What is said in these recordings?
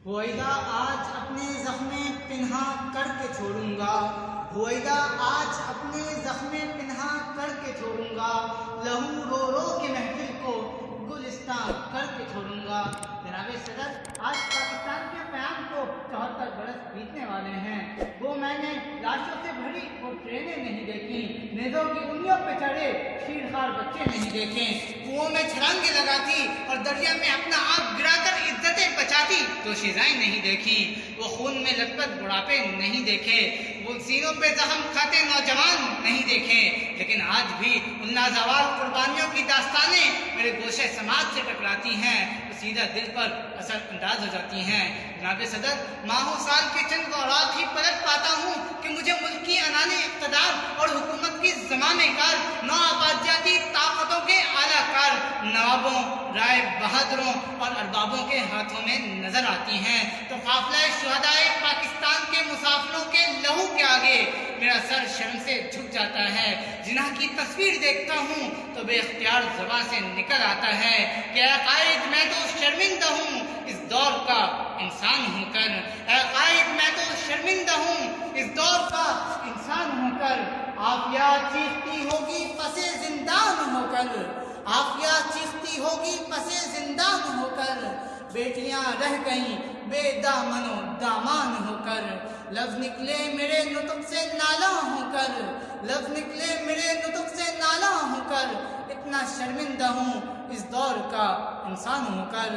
ہوئیدا آج اپنے زخم پنہا کر کے چھوڑوں گا، ہوئیدا آج اپنے زخم پنہا کر کے چھوڑوں گا، لہو رو رو کے محفل کو گلستان کر کے چھوڑوں گا۔ جناب صدر، آج پاکستان کے قیام کو 74 برس بیتنے والے ہیں۔ وہ میں نے لاشوں سے بھری وہ ٹرینیں نہیں دیکھی، نیزوں کی انگلیوں پہ چڑھے شیرخوار بچے نہیں دیکھے، کنوؤں میں چھلانگیں لگاتی اور دریا میں اپنا آگ گرا کر عزتیں بچاتی تو شیزائیں نہیں دیکھی، وہ خون میں لتپت بڑھاپے نہیں دیکھے، وہ سینوں پہ زخم کھاتے نوجوان نہیں دیکھے، لیکن آج بھی ان نازوال قربانیوں کی داستانیں میرے گوشے سماج سے ٹکراتی ہیں، سیدھا دل پر اثر انداز ہو جاتی ہیں۔ جناب صدر، ماہوں سال کے چند اوقات ہی پلٹ پاتا ہوں کہ مجھے ملک کی انانی اقتدار اور حکومت کی زمامِ کار، نو آبادیاتی طاقتوں کے اعلیٰ کار، نوابوں، رائے بہادروں اور اربابوں کے ہاتھوں میں نظر آتی ہیں تو قافلہ شہدائے پاکستان کے مسافروں کے لہو کے آگے میرا سر شرم سے جھک جاتا ہے۔ جناح کی تصویر دیکھتا ہوں تو بے اختیار زبان سے نکل آتا ہے کہ اے قائد، میں تو شرمندہ ہوں اس دور کا انسان ہو کر، اے قائد میں تو شرمندہ ہوں اس دور کا انسان ہو کر، عافیہ چیختی ہوگی پس زندان ہو کر، عافیہ چیختی ہوگی پس زندان ہو کر، بیٹیاں رہ گئیں بے دامن و دامان ہو کر، لفظ نکلے میرے نطق سے نالاں ہو کر، لفظ نکلے میرے نطق سے نالاں ہو کر، اتنا شرمندہ ہوں اس دور کا انسان ہو کر۔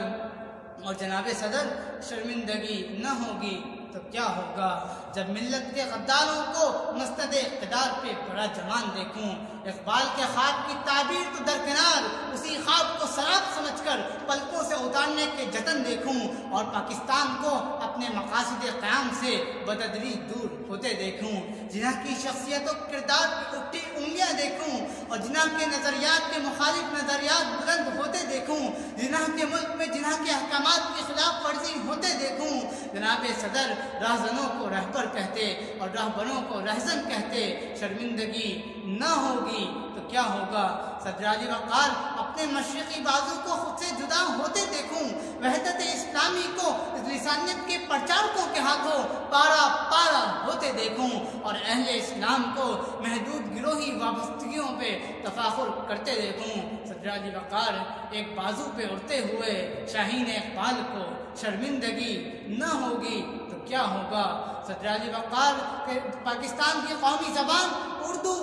اور جناب صدر، شرمندگی نہ ہوگی تو کیا ہوگا جب ملت کے غداروں کو مستند اقتدار پہ بڑا جوان دیکھوں، اقبال کے خواب کی تعبیر تو درکنار، اسی خواب کو سراب سمجھ کر پلکوں سے اتارنے کے جتن دیکھوں، اور پاکستان کو اپنے مقاصد قیام سے بتدریج دور ہوتے دیکھوں، جناح کی شخصیت و کردار کی اٹھی انگلیاں دیکھوں، اور جناح کے نظریات کے مخالف نظریات بلند ہوتے دیکھوں، جناح کے ملک میں جناح کے احکامات کی خلاف ورزی ہوتے دیکھوں۔ جناب صدر، راہزنوں کو رہبر کہتے اور راہبروں کو رہزن کہتے، شرمندگی نہ ہوگی تو کیا ہوگا؟ صدر علی وقار، اپنے مشرقی بازو کو خود سے جدا ہوتے دیکھوں، وحدت اسلامی کو لسانیت کے پرچارکوں کے ہاتھوں پارا پارا ہوتے دیکھوں، اور اہل اسلام کو محدود گروہی وابستگیوں پہ تفاخر کرتے دیکھوں۔ صدر علی وقار، ایک بازو پہ اڑتے ہوئے شاہین اقبال کو شرمندگی نہ ہوگی تو کیا ہوگا؟ صدر علی وقار، پاکستان کی قومی زبان اردو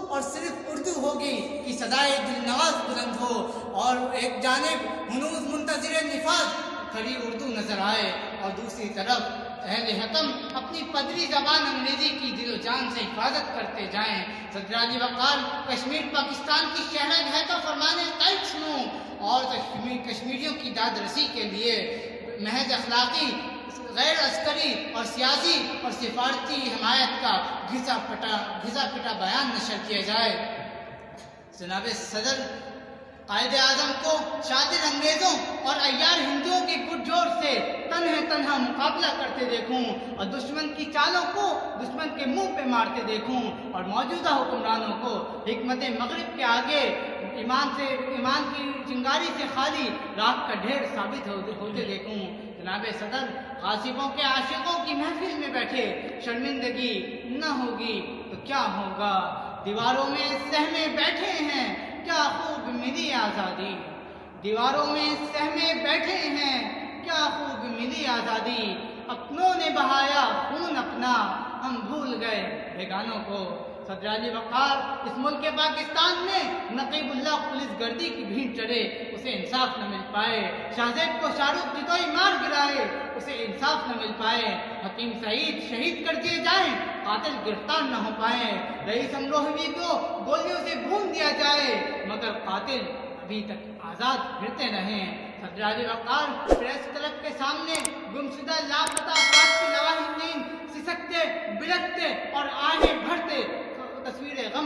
اور صرف اردو ہوگی کہ صدائے دل نواز بلند ہو، اور ایک جانب ہنوز منتظر نفاذ کھڑی اردو نظر آئے، اور دوسری طرف اہل حکم اپنی پدری زبان انگریزی کی دل و جان سے حفاظت کرتے جائیں۔ صدر علی وقار، کشمیر پاکستان کی شہرگ ہے تو فرمانے قائد سنو، اور کشمیریوں کی داد رسی کے لیے محض اخلاقی، غیر عسکری اور سیاسی اور سفارتی حمایت کا گھسا پٹا بیان نشر کیا جائے۔ جناب صدر، قائد اعظم کو شاطر انگریزوں اور عیار ہندوؤں کے گٹ جوڑ سے تنہا مقابلہ کرتے دیکھوں، اور دشمن کی چالوں کو دشمن کے منہ پہ مارتے دیکھوں، اور موجودہ حکمرانوں کو حکمت مغرب کے آگے ایمان کی چنگاری سے خالی راکھ کا ڈھیر ثابت ہوتے دیکھوں۔ جناب صدر، غاصبوں کے عاشقوں کی محفل میں بیٹھے شرمندگی نہ ہوگی تو کیا ہوگا؟ دیواروں میں سہمے بیٹھے ہیں کیا خوب ملی آزادی، دیواروں میں سہمے بیٹھے ہیں کیا خوب ملی آزادی، اپنوں نے بہایا خون اپنا ہم بھول گئے بیگانوں کو۔ صدر علی وقار، اس ملک پاکستان میں نقیب اللہ پولیس گردی کی بھیڑ چڑھے، اسے انصاف نہ مل پائے، شاہزیب کو شاہ رخ جتوئی مار گرائے، اسے انصاف نہ مل پائے، حکیم سعید شہید کر دیے جائیں، قاتل گرفتار نہ ہو پائے، رئیس امروہوی کو گولیوں سے بھون دیا جائے، مگر قاتل ابھی تک آزاد پھرتے رہیں۔ صدر علی وقار، پریس کلب کے سامنے گمشدہ لاپتہ افراد کے لواحقین سسکتے بلکتے اور آہیں بھرتے تصویر غم